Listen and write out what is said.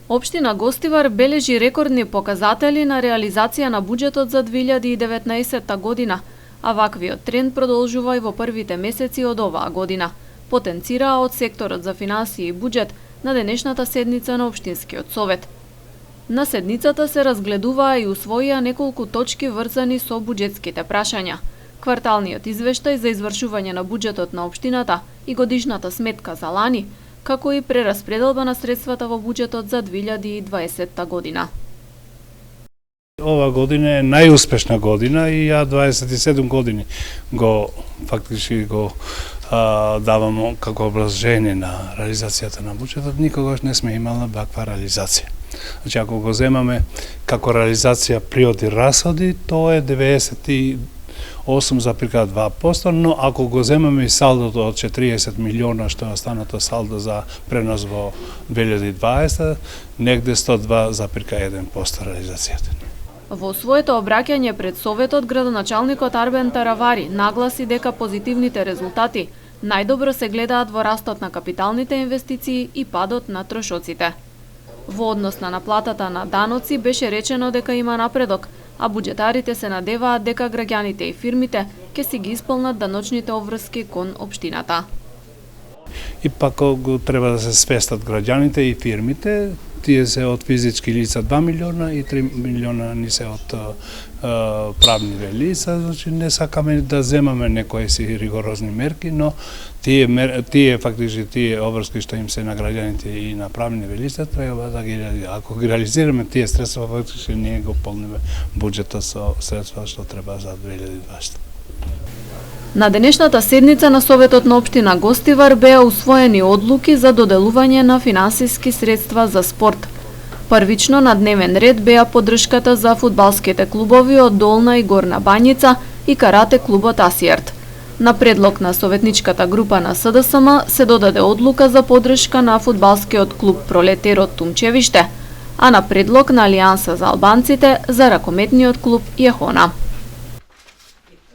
Општина Гостивар бележи рекордни показатели на реализација на буџетот за 2019 година, а ваквиот тренд продолжува и во првите месеци од оваа година, потенцираа од секторот за финансии и буџет на денешната седница на Општинскиот совет. На седницата се разгледуваа и усвоија неколку точки врзани со буџетските прашања, кварталниот извештај за извршување на буџетот на општината и годишната сметка за лани, како и прераспределба на средствата во буџетот за 2020 година. Ова година е најуспешна година и ја 27 години фактички го давам како образложение на реализацијата на буџетот. Никогаш не сме имали ваква реализација. Значи, ако го земаме како реализација приходи расходи, тоа е 98,2%, но ако го земаме и салдото од 40 милиона, што е останато салдо за пренос во 2020, негде 102,1% реализацијата. Во своето обраќање пред Советот, градоначалникот Арбен Таравари нагласи дека позитивните резултати најдобро се гледаат во растот на капиталните инвестиции и падот на трошоците. Во однос на наплатата на даноци беше речено дека има напредок, а буџетарите се надеваат дека граѓаните и фирмите ќе си ги исполнат даночните обврски кон општината. И пак го треба да се свестат граѓаните и фирмите, тие се од физички лица 2 милиона и 3 милиона ни се од правни лица, значи не сакаме да земаме некои си ригорозни мерки, но тие фактички тие обврски што им се на граѓаните и на правни лица треба да ги ако ги реализираме тие средства, фактички ние го полниме буџетот со средства што треба за 2020. На денешната седница на Советот на општина Гостивар беа усвоени одлуки за доделување на финансиски средства за спорт. Првично на дневен ред беа поддршката за фудбалските клубови од Долна и Горна Бањица и карате клубот Асиерт. На предлог на советничката група на СДСМ се додаде одлука за поддршка на фудбалскиот клуб Пролетерот Тумчевиште, а на предлог на Алијанса за албанците за ракометниот клуб Јехона.